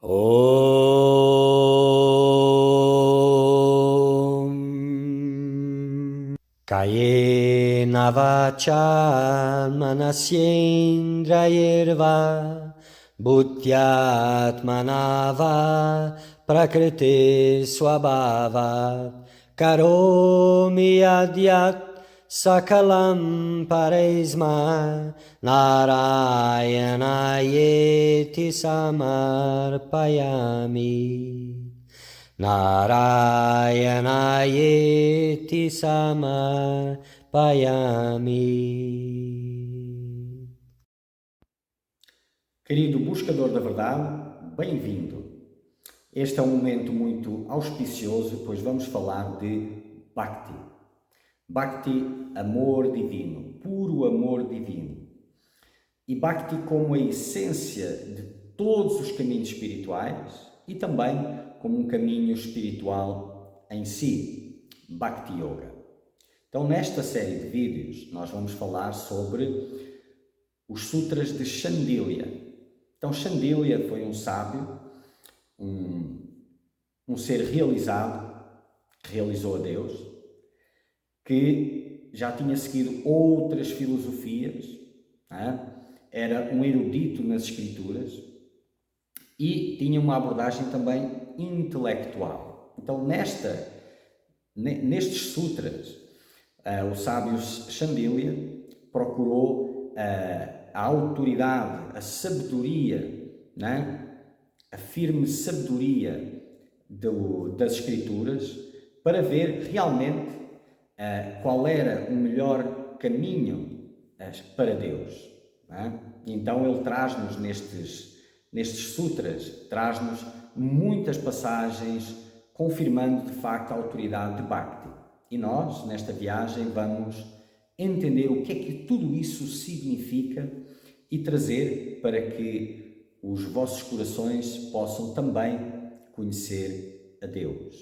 Om Kayena vacha manasyendrayirva Bhutyatmanava prakriti swabhava Karomi adyat sakalam paresma Narayanayeeti samarpayami Narayanayeeti samarpayami. Querido buscador da verdade, bem-vindo. Este é um momento muito auspicioso, pois vamos falar de Bhakti. Bhakti, amor divino, puro amor divino. E Bhakti como a essência de todos os caminhos espirituais e também como um caminho espiritual em si, Bhakti Yoga. Então, nesta série de vídeos, nós vamos falar sobre os Sutras de Shandilya. Então, Shandilya foi um sábio, um ser realizado, que realizou a Deus, que já tinha seguido outras filosofias, era um erudito nas escrituras e tinha uma abordagem também intelectual. Então, nestes sutras, o sábio Shandilya procurou a autoridade, a sabedoria, a firme sabedoria das escrituras para ver realmente qual era o melhor caminho para Deus. Então ele traz-nos nestes sutras, traz-nos muitas passagens confirmando de facto a autoridade de Bhakti. E nós, nesta viagem, vamos entender o que é que tudo isso significa e trazer para que os vossos corações possam também conhecer a Deus.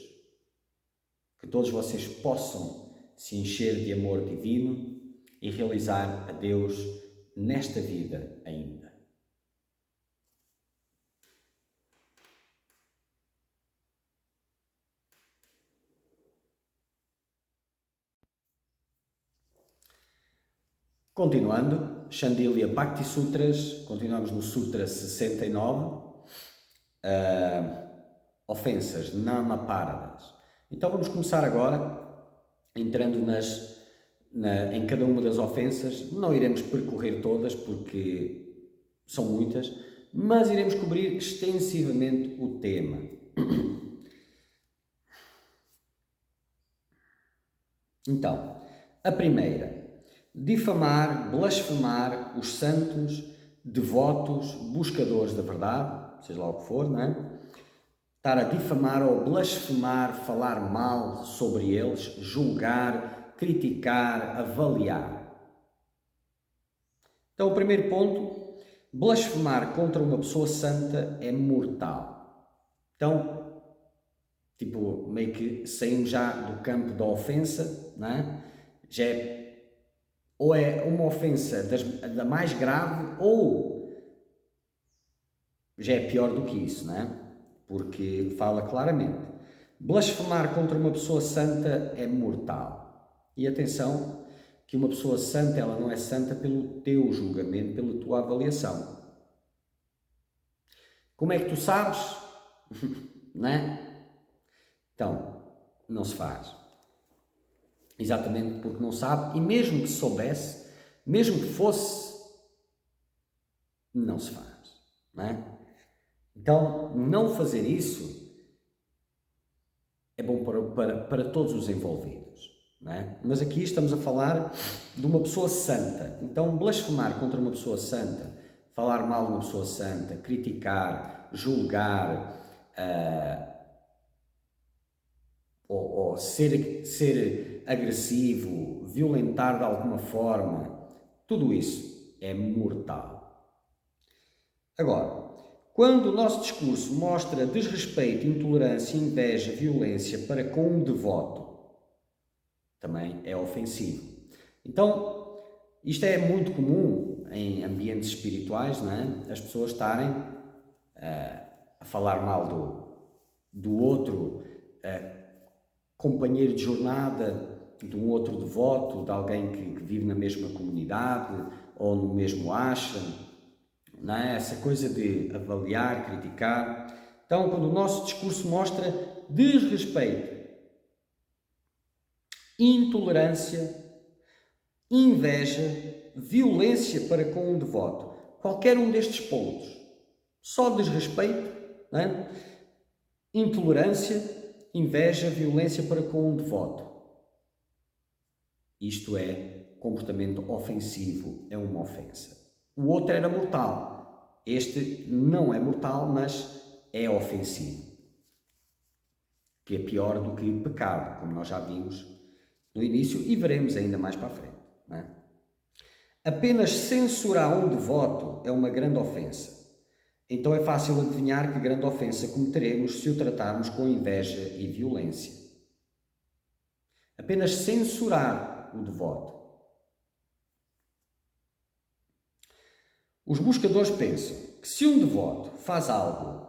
Que todos vocês possam se encher de amor divino e realizar a Deus nesta vida ainda. Continuando, Shandilya Bhakti Sutras, continuamos no Sutra 69, ofensas, namapáradas. Então vamos começar agora, entrando em cada uma das ofensas. Não iremos percorrer todas, porque são muitas, mas iremos cobrir extensivamente o tema. Então, a primeira: difamar, blasfemar os santos, devotos, buscadores da verdade, seja lá o que for, não é? Estar a difamar ou blasfemar, falar mal sobre eles, julgar, criticar, avaliar. Então, o primeiro ponto: blasfemar contra uma pessoa santa é mortal. Então, meio que saímos já do campo da ofensa, não é? Já ou é uma ofensa da mais grave, ou já é pior do que isso, não é? Porque fala claramente: blasfemar contra uma pessoa santa é mortal. E atenção, que uma pessoa santa, ela não é santa pelo teu julgamento, pela tua avaliação. Como é que tu sabes? Não é? Então, não se faz. Exatamente porque não sabe, e mesmo que soubesse, mesmo que fosse, não se faz, não é? Então, não fazer isso é bom para todos os envolvidos, não é? Mas aqui estamos a falar de uma pessoa santa. Então, blasfemar contra uma pessoa santa, falar mal de uma pessoa santa, criticar, julgar, ou ser agressivo, violentar de alguma forma, tudo isso é mortal. Agora, quando o nosso discurso mostra desrespeito, intolerância, inveja, violência para com um devoto, também é ofensivo. Então, isto é muito comum em ambientes espirituais, não é? As pessoas estarem a falar mal do outro companheiro de jornada, de um outro devoto, de alguém que vive na mesma comunidade ou no mesmo ashram, não é? Essa coisa de avaliar, criticar. Então, quando o nosso discurso mostra desrespeito, intolerância, inveja, violência para com um devoto, qualquer um destes pontos, só desrespeito, não é? Intolerância, inveja, violência para com um devoto. Isto é comportamento ofensivo, é uma ofensa. O outro era mortal. Este não é mortal, mas é ofensivo. Que é pior do que pecado, como nós já vimos no início e veremos ainda mais para a frente. Não é? Apenas censurar um devoto é uma grande ofensa. Então é fácil adivinhar que grande ofensa cometeremos se o tratarmos com inveja e violência. Apenas censurar o devoto. Os buscadores pensam que se um devoto faz algo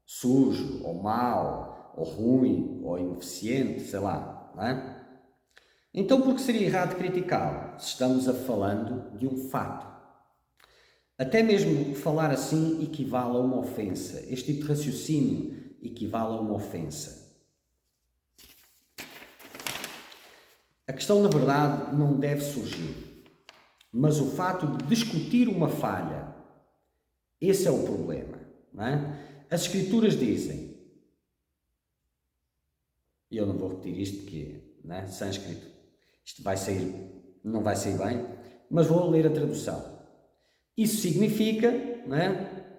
sujo, ou mau, ou ruim, ou ineficiente, sei lá, não é? Então por que seria errado criticá-lo se estamos falando de um fato? Até mesmo falar assim equivale a uma ofensa. Este tipo de raciocínio equivale a uma ofensa. A questão, na verdade, não deve surgir. Mas o fato de discutir uma falha, esse é o problema. Não é? As Escrituras dizem, e eu não vou repetir isto porque, não é? Sânscrito, isto não vai sair bem, mas vou ler a tradução. Isso significa, não é?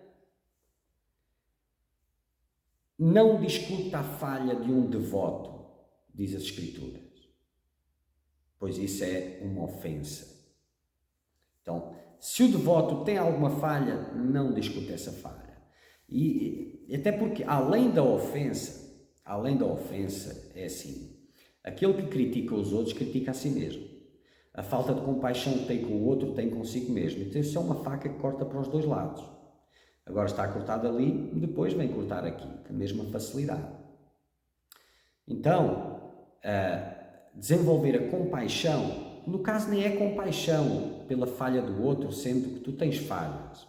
Não discuta a falha de um devoto, diz as Escrituras, pois isso é uma ofensa. Então, se o devoto tem alguma falha, não discute essa falha. E até porque, além da ofensa, é assim, aquele que critica os outros, critica a si mesmo. A falta de compaixão que tem com o outro, tem consigo mesmo. Então, isso é uma faca que corta para os dois lados. Agora está cortado ali, depois vem cortar aqui, com a mesma facilidade. Então, desenvolver a compaixão, no caso nem é compaixão pela falha do outro, sendo que tu tens falhas.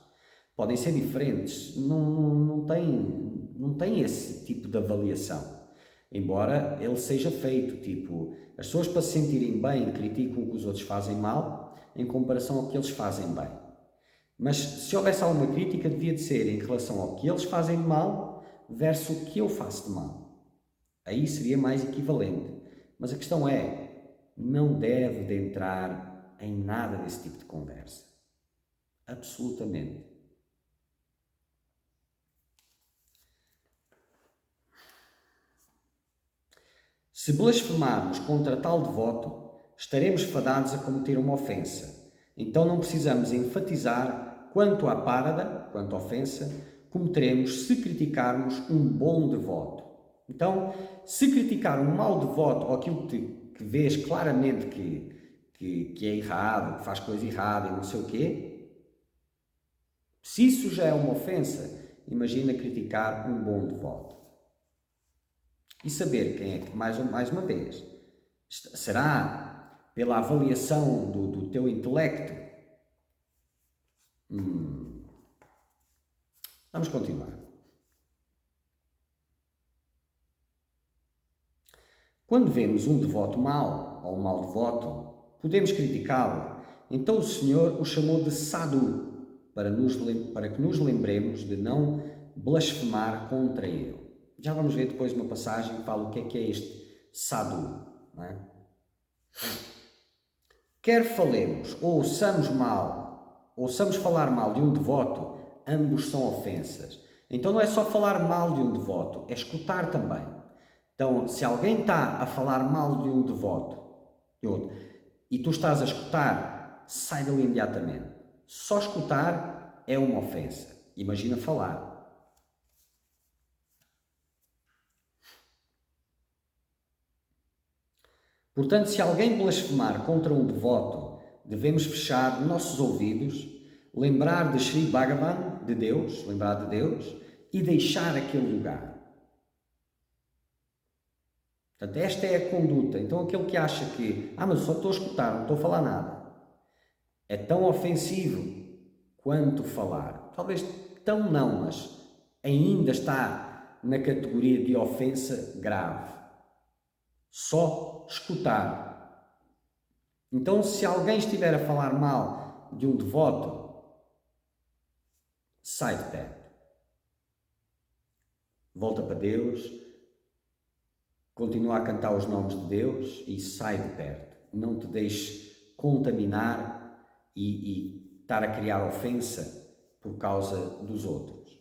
Podem ser diferentes, não tem esse tipo de avaliação. Embora ele seja feito, tipo, as pessoas para se sentirem bem criticam o que os outros fazem mal em comparação ao que eles fazem bem. Mas se houvesse alguma crítica, devia de ser em relação ao que eles fazem de mal versus o que eu faço de mal. Aí seria mais equivalente. Mas a questão é, não deve de entrar em nada desse tipo de conversa. Absolutamente. Se blasfemarmos contra tal devoto, estaremos fadados a cometer uma ofensa. Então não precisamos enfatizar quanto à parada, quanto à ofensa, cometeremos se criticarmos um bom devoto. Então, se criticar um mau devoto ou aquilo que vês claramente que é errado, que faz coisa errada e não sei o quê, se isso já é uma ofensa, imagina criticar um bom devoto. E saber quem é que, mais uma vez, será pela avaliação do teu intelecto? Vamos continuar. Quando vemos um devoto mau ou um mau devoto, podemos criticá-lo. Então o Senhor o chamou de sadhu, para que nos lembremos de não blasfemar contra ele. Já vamos ver depois uma passagem que fala o que é este sadhu. Não é? Quer falemos ou ouçamos falar mal de um devoto, ambos são ofensas. Então não é só falar mal de um devoto, é escutar também. Então, se alguém está a falar mal de um devoto e tu estás a escutar, sai dali imediatamente. Só escutar é uma ofensa. Imagina falar. Portanto, se alguém blasfemar contra um devoto, devemos fechar nossos ouvidos, lembrar de Sri Bhagavan, de Deus, lembrar de Deus, e deixar aquele lugar. Portanto, esta é a conduta. Então, aquele que acha que, mas eu só estou a escutar, não estou a falar nada, é tão ofensivo quanto falar. Talvez tão não, mas ainda está na categoria de ofensa grave. Só escutar. Então, se alguém estiver a falar mal de um devoto, sai de perto. Volta para Deus, continua a cantar os nomes de Deus e sai de perto. Não te deixes contaminar e estar a criar ofensa por causa dos outros.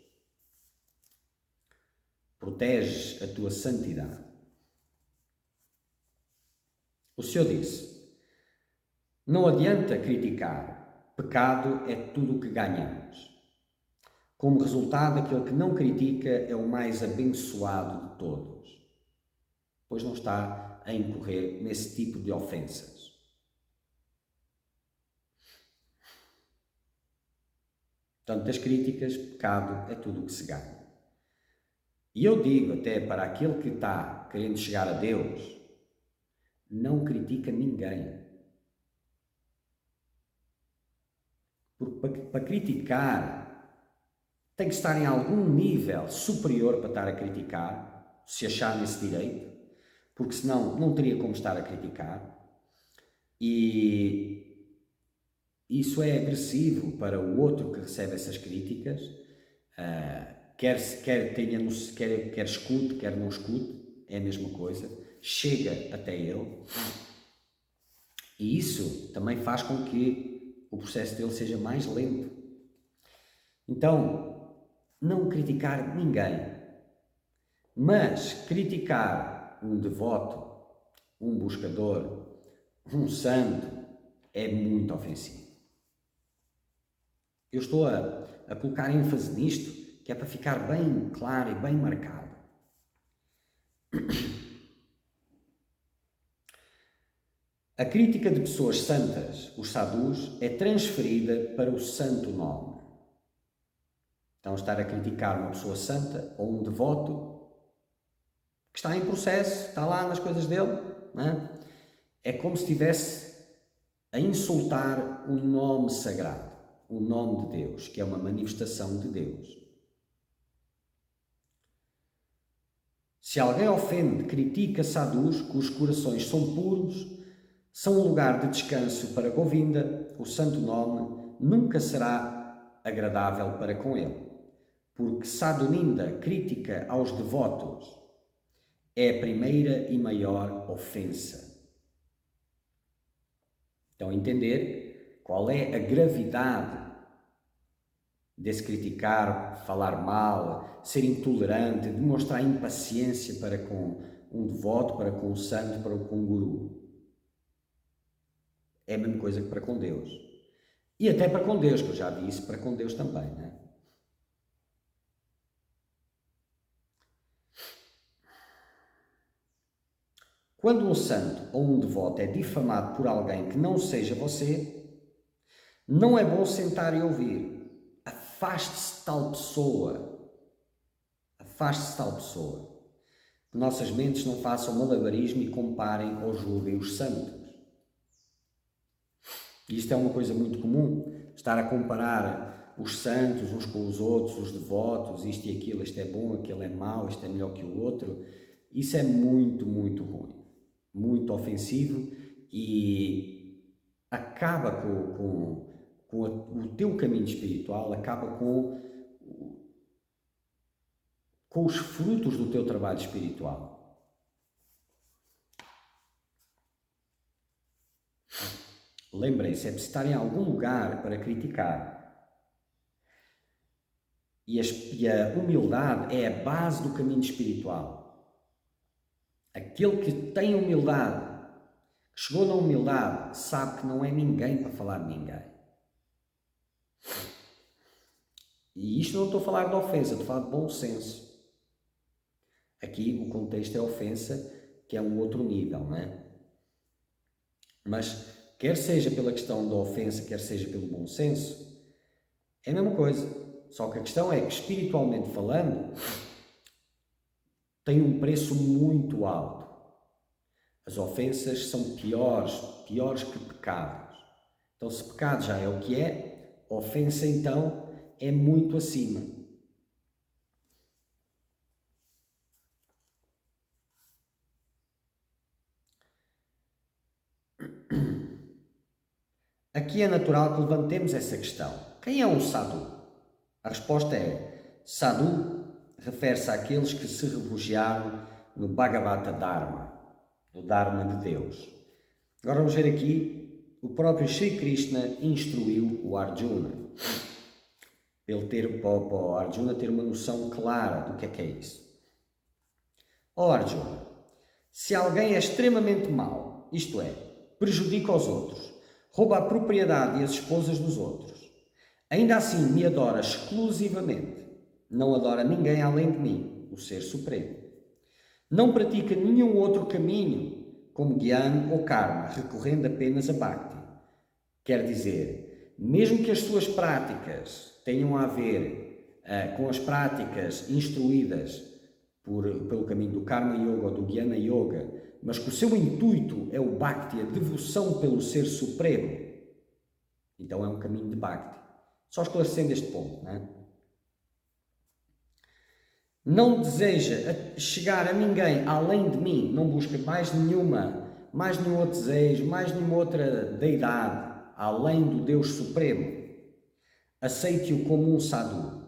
Proteges a tua santidade. O Senhor disse: não adianta criticar, pecado é tudo o que ganhamos. Como resultado, aquele que não critica é o mais abençoado de todos, pois não está a incorrer nesse tipo de ofensas. Portanto, das críticas, pecado é tudo o que se ganha. E eu digo até para aquele que está querendo chegar a Deus, não critica ninguém. Porque para criticar tem que estar em algum nível superior para estar a criticar, se achar nesse direito, porque senão não teria como estar a criticar. E isso é agressivo para o outro que recebe essas críticas, quer escute, quer não escute, é a mesma coisa, chega até ele, e isso também faz com que o processo dele seja mais lento. Então, não criticar ninguém, mas criticar um devoto, um buscador, um santo, é muito ofensivo. Eu estou a colocar ênfase nisto, que é para ficar bem claro e bem marcado. A crítica de pessoas santas, os sadhus, é transferida para o santo nome. Então, estar a criticar uma pessoa santa ou um devoto que está em processo, está lá nas coisas dele, não é? É como se estivesse a insultar o nome sagrado, o nome de Deus, que é uma manifestação de Deus. Se alguém ofende, critica sadhus, cujos corações são puros, são um lugar de descanso para Govinda, o santo nome, nunca será agradável para com ele. Porque sadhuninda, crítica aos devotos, é a primeira e maior ofensa. Então, entender qual é a gravidade desse criticar, falar mal, ser intolerante, demonstrar impaciência para com um devoto, para com um santo, para com um guru. É a mesma coisa que para com Deus. E até para com Deus, que eu já disse, para com Deus também, não é? Quando um santo ou um devoto é difamado por alguém que não seja você, não é bom sentar e ouvir. Afaste-se de tal pessoa. Afaste-se de tal pessoa. Que nossas mentes não façam malabarismo e comparem ou julguem os santos. E isto é uma coisa muito comum, estar a comparar os santos uns com os outros, os devotos, isto e aquilo, este é bom, aquele é mau, este é melhor que o outro. Isso é muito, muito ruim. Muito ofensivo e acaba com o teu caminho espiritual, acaba com os frutos do teu trabalho espiritual. Lembrem-se, é preciso estar em algum lugar para criticar. E a humildade é a base do caminho espiritual. Aquele que tem humildade, que chegou na humildade, sabe que não é ninguém para falar de ninguém. E isto não estou a falar de ofensa, estou a falar de bom senso. Aqui o contexto é ofensa, que é um outro nível, não é? Mas, quer seja pela questão da ofensa, quer seja pelo bom senso, é a mesma coisa. Só que a questão é que, espiritualmente falando, tem um preço muito alto. As ofensas são piores que pecados. Então, se pecado já é o que é, ofensa então é muito acima. Aqui é natural que levantemos essa questão. Quem é um sadhu? A resposta é: sadhu refere-se àqueles que se refugiaram no Bhagavata Dharma, no Dharma de Deus. Agora vamos ver aqui, o próprio Sri Krishna instruiu o Arjuna, para o Arjuna ter uma noção clara do que é isso. Ó Arjuna, se alguém é extremamente mau, isto é, prejudica os outros, rouba a propriedade e as esposas dos outros, ainda assim me adora exclusivamente, não adora ninguém além de mim, o Ser Supremo. Não pratica nenhum outro caminho, como Gyan ou Karma, recorrendo apenas a Bhakti. Quer dizer, mesmo que as suas práticas tenham a ver com as práticas instruídas pelo caminho do Karma Yoga ou do Jnana Yoga, mas que o seu intuito é o Bhakti, a devoção pelo Ser Supremo, então é um caminho de Bhakti. Só esclarecendo este ponto, não é? Não deseja chegar a ninguém além de mim, não busca mais nenhum outro desejo, mais nenhuma outra deidade, além do Deus Supremo. Aceite-o como um sadhu,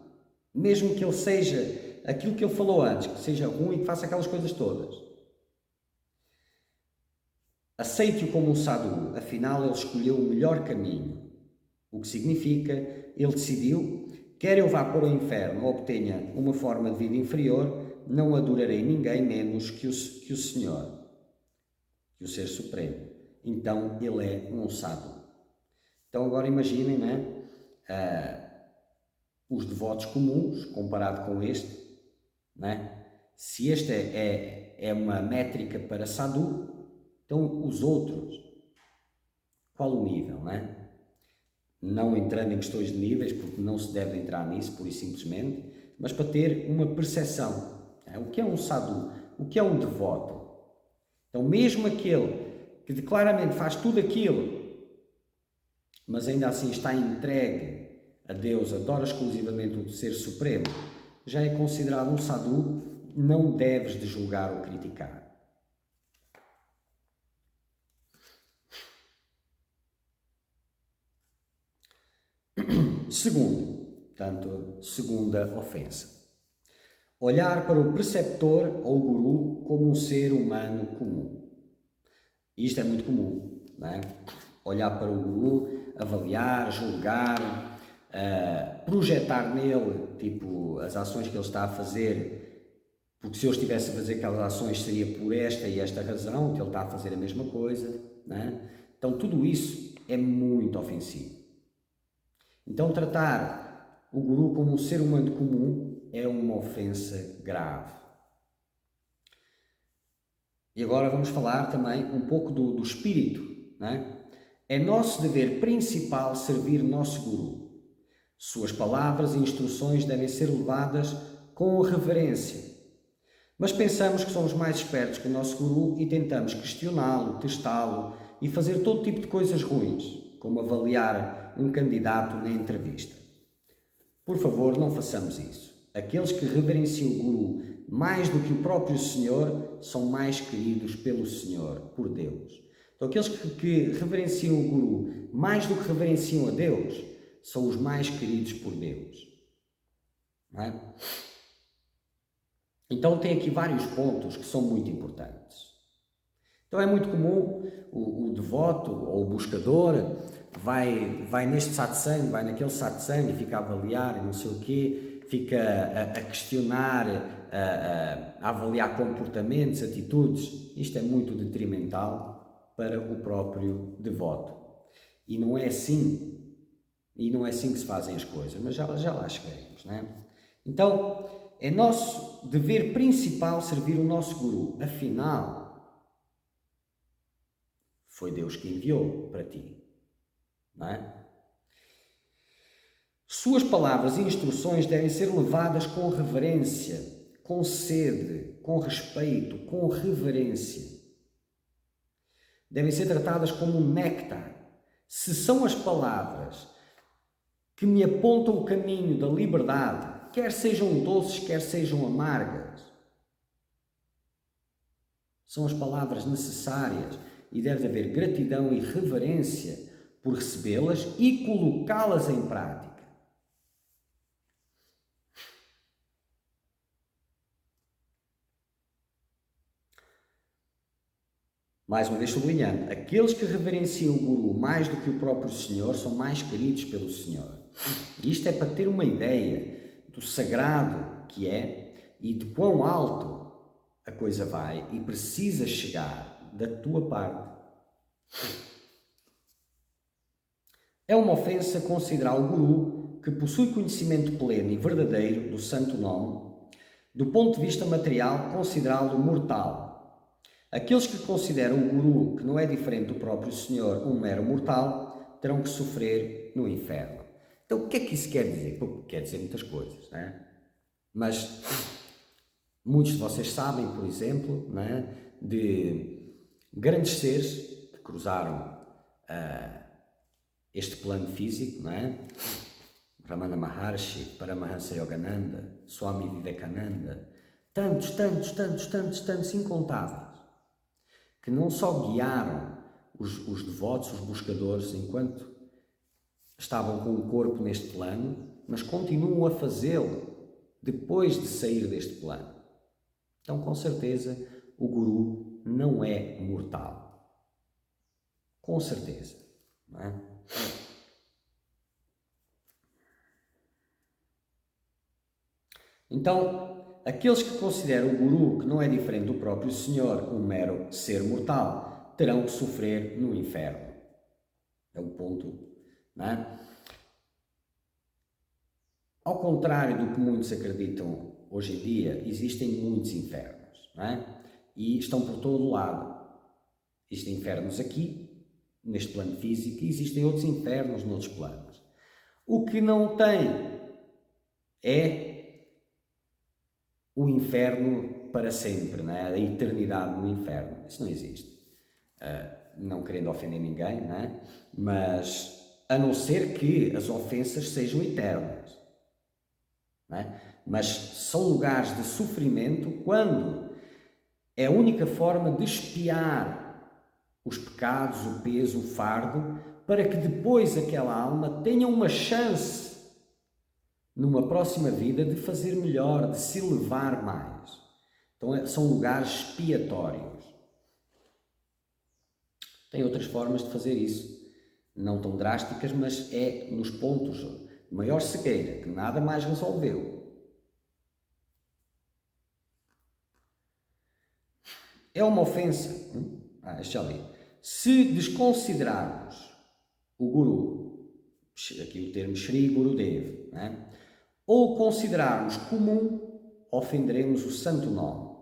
mesmo que ele seja aquilo que ele falou antes, que seja ruim, que faça aquelas coisas todas. Aceite-o como um sadhu, afinal ele escolheu o melhor caminho, o que significa, ele decidiu, quer eu vá para o inferno ou obtenha uma forma de vida inferior, não adorarei ninguém menos que o Senhor, que o Ser Supremo. Então ele é um sadhu. Então agora imaginem, né, os devotos comuns comparado com este, né? Se este é uma métrica para sadhu, então os outros, qual o nível, né? Não entrando em questões de níveis, porque não se deve entrar nisso, pura e simplesmente, mas para ter uma percepção. O que é um sadhu? O que é um devoto? Então, mesmo aquele que claramente faz tudo aquilo, mas ainda assim está entregue a Deus, adora exclusivamente o Ser Supremo, já é considerado um sadhu, não deves de julgar ou criticar. Segunda ofensa. Olhar para o preceptor ou guru como um ser humano comum. Isto é muito comum, não é? Olhar para o guru, avaliar, julgar, projetar nele, tipo, as ações que ele está a fazer, porque se eu estivesse a fazer aquelas ações seria por esta e esta razão, que ele está a fazer a mesma coisa, não é? Então tudo isso é muito ofensivo. Então tratar o guru como um ser humano comum é uma ofensa grave. E agora vamos falar também um pouco do espírito, não é? É nosso dever principal servir nosso guru. Suas palavras e instruções devem ser levadas com reverência. Mas pensamos que somos mais espertos que o nosso guru e tentamos questioná-lo, testá-lo e fazer todo tipo de coisas ruins, como avaliar um candidato na entrevista. Por favor, não façamos isso. Aqueles que reverenciam o guru mais do que o próprio Senhor são mais queridos pelo Senhor, por Deus. Então, aqueles que reverenciam o guru mais do que reverenciam a Deus são os mais queridos por Deus. Não é? Então, tem aqui vários pontos que são muito importantes. Então, é muito comum o devoto ou o buscador vai neste satsang, vai naquele satsang e fica a avaliar e não sei o quê, fica a questionar, a avaliar comportamentos, atitudes. Isto é muito detrimental para o próprio devoto. E não é assim que se fazem as coisas, mas já lá chegaremos, não é? Então, é nosso dever principal servir o nosso guru. Afinal, foi Deus que enviou para ti, não é? Suas palavras e instruções devem ser levadas com reverência, com sede, com respeito, com reverência. Devem ser tratadas como um néctar. Se são as palavras que me apontam o caminho da liberdade, quer sejam doces, quer sejam amargas, são as palavras necessárias e deve haver gratidão e reverência por recebê-las e colocá-las em prática. Mais uma vez sublinhando, aqueles que reverenciam o Guru mais do que o próprio Senhor são mais queridos pelo Senhor. Isto é para ter uma ideia do sagrado que é e de quão alto a coisa vai e precisa chegar da tua parte. É uma ofensa considerar o Guru, que possui conhecimento pleno e verdadeiro do santo nome, do ponto de vista material, considerá-lo mortal. Aqueles que consideram o Guru, que não é diferente do próprio Senhor, um mero mortal, terão que sofrer no inferno. Então, o que é que isso quer dizer? Quer dizer muitas coisas, não é? Mas muitos de vocês sabem, por exemplo, não é? De grandes seres que cruzaram este plano físico, não é? Ramana Maharshi, Paramahansa Yogananda, Swami Vivekananda, tantos, incontáveis, que não só guiaram os devotos, os buscadores, enquanto estavam com o corpo neste plano, mas continuam a fazê-lo depois de sair deste plano. Então, com certeza, o Guru não é mortal. Com certeza. Não é? Então, aqueles que consideram o Guru, que não é diferente do próprio Senhor, um mero ser mortal, terão que sofrer no inferno. É o ponto, não é? Ao contrário do que muitos acreditam hoje em dia, existem muitos infernos, não é? E estão por todo lado. Existem infernos aqui, neste plano físico, e existem outros infernos noutros planos. O que não tem é o inferno para sempre, não é? A eternidade no inferno. Isso não existe. Não querendo ofender ninguém, não é? Mas a não ser que as ofensas sejam eternas. Não é? Mas são lugares de sofrimento quando é a única forma de expiar os pecados, o peso, o fardo, para que depois aquela alma tenha uma chance numa próxima vida de fazer melhor, de se elevar mais. Então são lugares expiatórios. Tem outras formas de fazer isso, não tão drásticas, mas é nos pontos de maior cegueira, que nada mais resolveu. É uma ofensa. Este já li. Se desconsiderarmos o Guru, aqui o termo Shri Gurudev, não é? Ou considerarmos comum, ofenderemos o santo nome.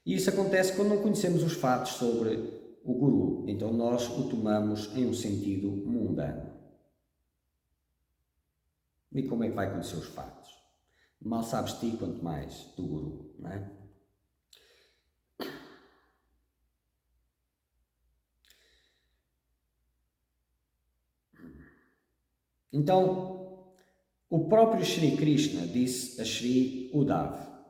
E isso acontece quando não conhecemos os fatos sobre o Guru, então nós o tomamos em um sentido mundano. E como é que vai conhecer os fatos? Mal sabes ti, quanto mais do Guru, não é? Então, o próprio Shri Krishna disse a Shri Uddhava: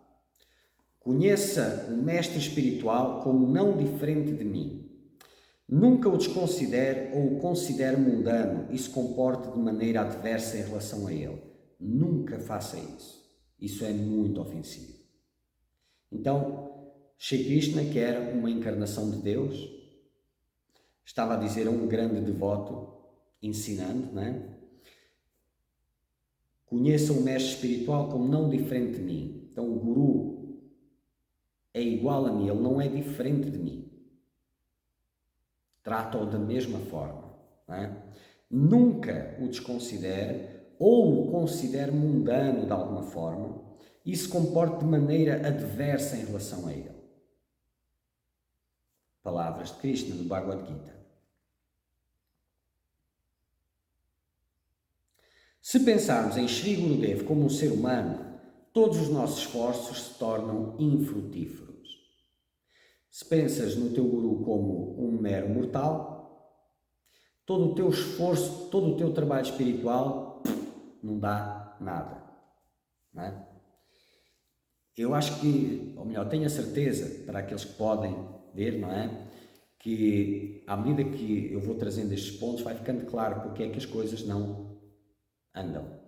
conheça o mestre espiritual como não diferente de mim. Nunca o desconsidere ou o considere mundano e se comporte de maneira adversa em relação a ele. Nunca faça isso. Isso é muito ofensivo. Então, Shri Krishna, que era uma encarnação de Deus, estava a dizer a um grande devoto, ensinando, não é? Conheça o mestre espiritual como não diferente de mim. Então o Guru é igual a mim, ele não é diferente de mim. Trata-o da mesma forma. Não é? Nunca o desconsidere ou o considere mundano de alguma forma e se comporte de maneira adversa em relação a ele. Palavras de Krishna do Bhagavad Gita. Se pensarmos em Shri Gurudev como um ser humano, todos os nossos esforços se tornam infrutíferos. Se pensas no teu Guru como um mero mortal, todo o teu esforço, todo o teu trabalho espiritual não dá nada. Não é? Eu acho que, ou melhor, tenho a certeza, para aqueles que podem ver, não é? Que à medida que eu vou trazendo estes pontos, vai ficando claro porque é que as coisas não andam.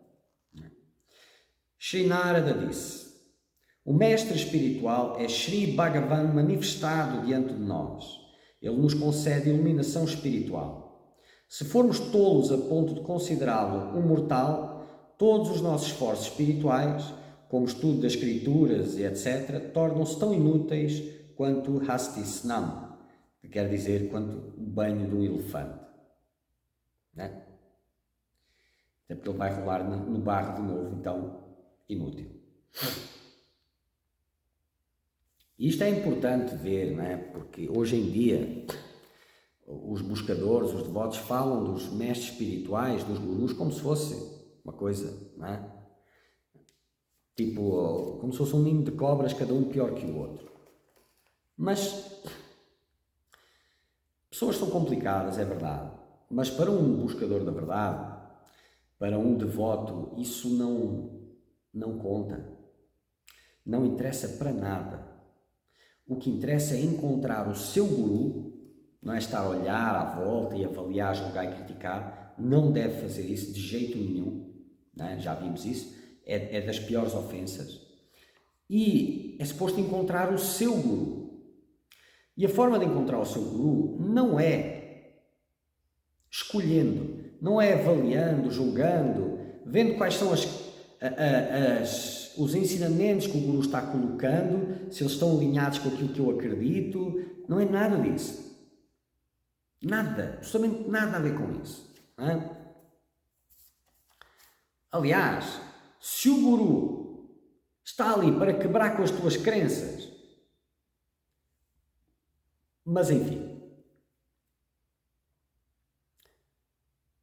Sri Narada disse: o mestre espiritual é Sri Bhagavan manifestado diante de nós. Ele nos concede iluminação espiritual. Se formos tolos a ponto de considerá-lo um mortal, todos os nossos esforços espirituais, como estudo das escrituras e etc., tornam-se tão inúteis quanto Hastisnam, que quer dizer quanto o banho de um elefante. Né? Até porque ele vai rolar no barro de novo, então inútil. E isto é importante ver, não é? Porque hoje em dia os buscadores, os devotos falam dos mestres espirituais, dos gurus, como se fosse uma coisa, não é? Tipo, como se fosse um ninho de cobras, cada um pior que o outro. Mas pessoas são complicadas, é verdade. Mas para um buscador da verdade, para um devoto, isso não conta. Não interessa para nada. O que interessa é encontrar o seu guru, não é estar a olhar à volta e avaliar, julgar e criticar. Não deve fazer isso de jeito nenhum. Não é? Já vimos isso. É das piores ofensas. E é suposto encontrar o seu guru. E a forma de encontrar o seu guru não é escolhendo, não é avaliando, julgando, vendo quais são os ensinamentos que o guru está colocando, se eles estão alinhados com aquilo que eu acredito. Não é nada disso. Nada, absolutamente nada a ver com isso. Não é? Aliás, se o guru está ali para quebrar com as tuas crenças, mas enfim,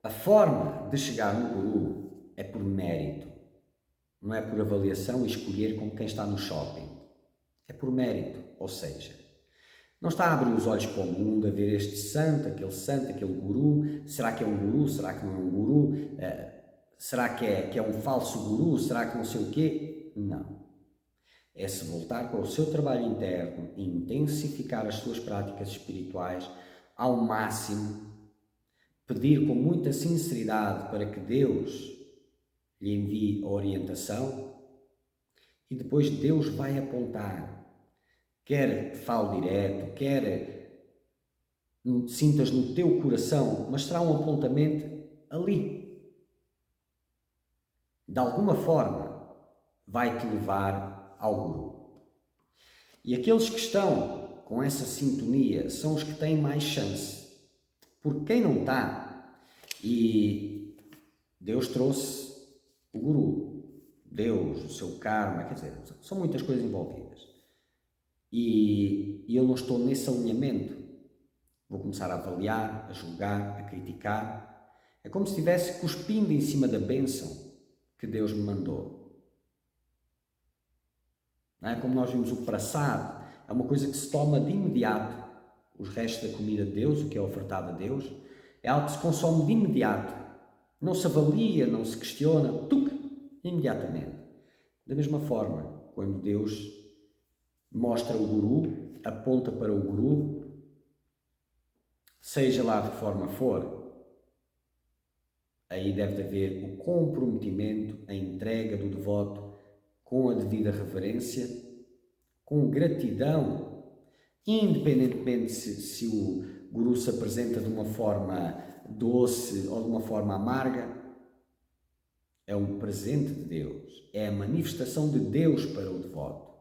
a forma de chegar no guru é por mérito, não é por avaliação e escolher como quem está no shopping. É por mérito, ou seja, não está a abrir os olhos para o mundo, a ver este santo, aquele guru. Será que é um guru? Será que não é um guru? Será que é um falso guru? Será que não sei o quê? Não. É se voltar para o seu trabalho interno e intensificar as suas práticas espirituais ao máximo, pedir com muita sinceridade para que Deus lhe envie a orientação e depois Deus vai apontar. Quer fale direto, quer sintas no teu coração, mas será um apontamento ali. De alguma forma vai-te levar ao guru. E aqueles que estão com essa sintonia são os que têm mais chance. Porque quem não está, e Deus trouxe o guru, Deus, o seu karma, quer dizer, são muitas coisas envolvidas. E eu não estou nesse alinhamento. Vou começar a avaliar, a julgar, a criticar. É como se estivesse cuspindo em cima da bênção que Deus me mandou. Não é? Como nós vimos o prassad, é uma coisa que se toma de imediato. Os restos da comida de Deus, o que é ofertado a Deus, é algo que se consome de imediato. Não se avalia, não se questiona, imediatamente. Da mesma forma, quando Deus mostra o guru, aponta para o guru, seja lá de que forma for, aí deve haver o comprometimento, a entrega do devoto com a devida reverência, com gratidão, independentemente se o guru se apresenta de uma forma doce ou de uma forma amarga. É um presente de Deus, é a manifestação de Deus para o devoto.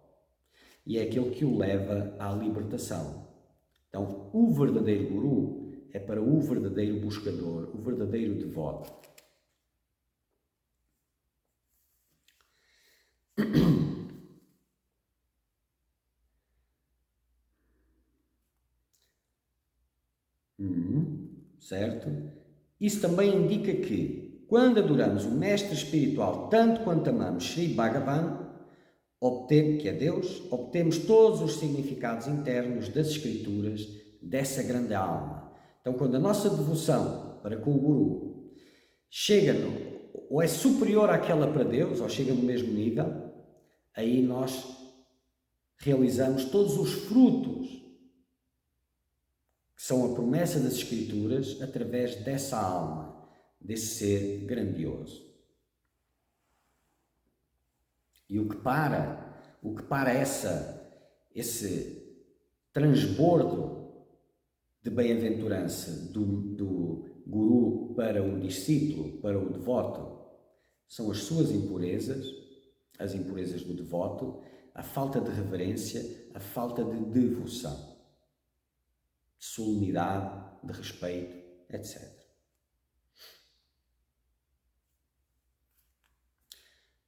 E é aquele que o leva à libertação. Então, o verdadeiro guru é para o verdadeiro buscador, o verdadeiro devoto. Certo? Isso também indica que, quando adoramos o mestre espiritual tanto quanto amamos Sri Bhagavan, que é Deus, obtemos todos os significados internos das escrituras dessa grande alma. Então, quando a nossa devoção para com o Guru chega ou é superior àquela para Deus, ou chega no mesmo nível, aí nós realizamos todos os frutos que são a promessa das escrituras através dessa alma, desse ser grandioso. E o que para esse transbordo de bem-aventurança do Guru para o discípulo, para o devoto, são as suas impurezas, as impurezas do devoto, a falta de reverência, a falta de devoção, de solenidade, de respeito, etc.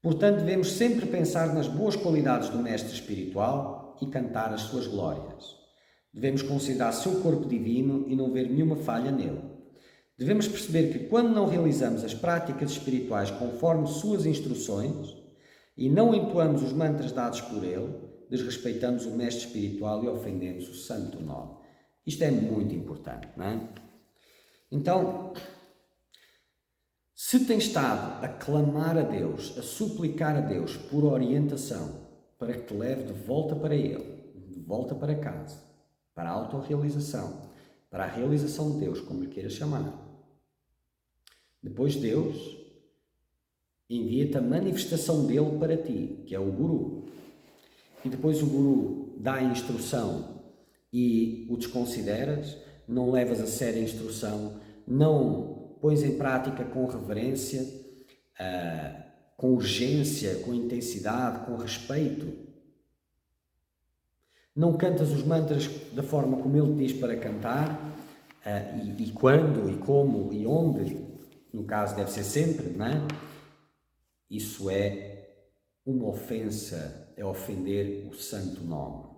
Portanto, devemos sempre pensar nas boas qualidades do mestre espiritual e cantar as suas glórias. Devemos considerar seu corpo divino e não ver nenhuma falha nele. Devemos perceber que quando não realizamos as práticas espirituais conforme suas instruções e não entoamos os mantras dados por ele, desrespeitamos o mestre espiritual e ofendemos o santo nome. Isto é muito importante, não é? Então, se tem estado a clamar a Deus, a suplicar a Deus por orientação para que te leve de volta para Ele, de volta para casa, para a autorrealização, para a realização de Deus, como lhe queiras chamar, depois Deus envia-te a manifestação dele para ti, que é o Guru. E depois o Guru dá a instrução e o desconsideras, não levas a sério a instrução, não pões em prática com reverência, com urgência, com intensidade, com respeito. Não cantas os mantras da forma como ele diz para cantar, e quando, e como, e onde, no caso deve ser sempre, não é? Isso é uma ofensa, é ofender o santo nome.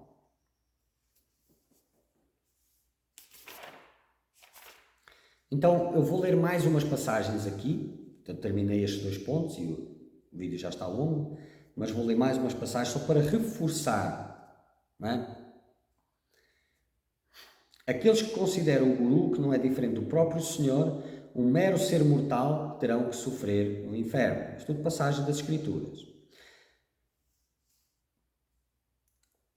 Então, eu vou ler mais umas passagens aqui. Eu terminei estes 2 pontos e o vídeo já está longo, mas vou ler mais umas passagens só para reforçar, não é? Aqueles que consideram o Guru, que não é diferente do próprio Senhor, um mero ser mortal, terão que sofrer no inferno. Isto é tudo passagem das Escrituras.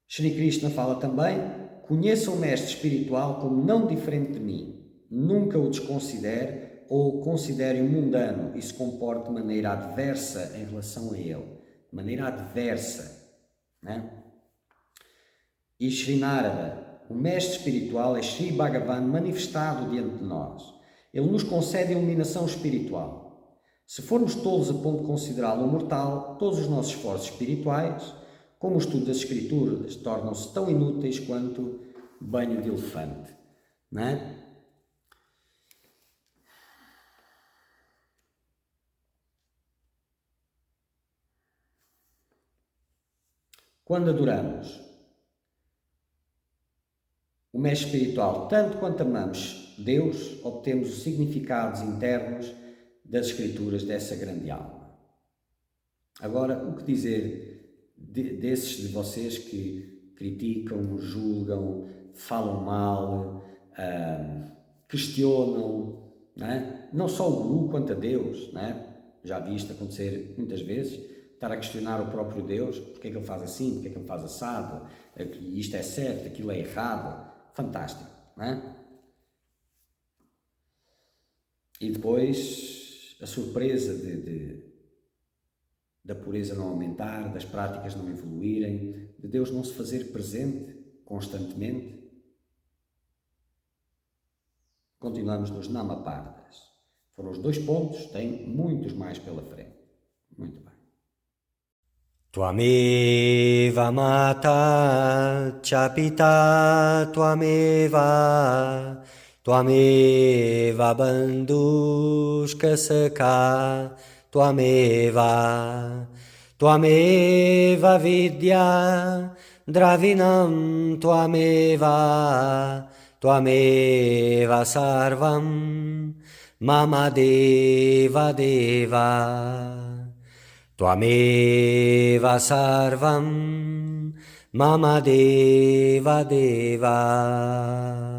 Shri Krishna fala também: conheça o mestre espiritual como não diferente de mim. Nunca o desconsidere ou considere-o mundano e se comporte de maneira adversa em relação a ele. De maneira adversa. Né? E Shri Narada, o mestre espiritual, é Shri Bhagavan manifestado diante de nós. Ele nos concede a iluminação espiritual. Se formos tolos a ponto de considerá-lo mortal, todos os nossos esforços espirituais, como o estudo das Escrituras, tornam-se tão inúteis quanto banho de elefante. Não é? Quando adoramos o mestre espiritual, tanto quanto amamos Deus, obtemos os significados internos das Escrituras dessa grande alma. Agora, o que dizer desses de vocês que criticam, julgam, falam mal, questionam, não é? Não só o Guru quanto a Deus, não é? Já vi isto acontecer muitas vezes, estar a questionar o próprio Deus, porque é que ele faz assim, porque é que ele faz assado, isto é certo, aquilo é errado. Fantástico, não é? E depois a surpresa da pureza não aumentar, das práticas não evoluírem, de Deus não se fazer presente constantemente. Continuamos nos Namapardas. Foram os 2 pontos, tem muitos mais pela frente. Muito bem. Tvameva mata cha pita tvameva tvameva bandhushka sakha tvameva tvameva vidya dravinam tvameva tvameva sarvam Mama Deva Deva, Tvameva Sarvam, Mama Deva Deva.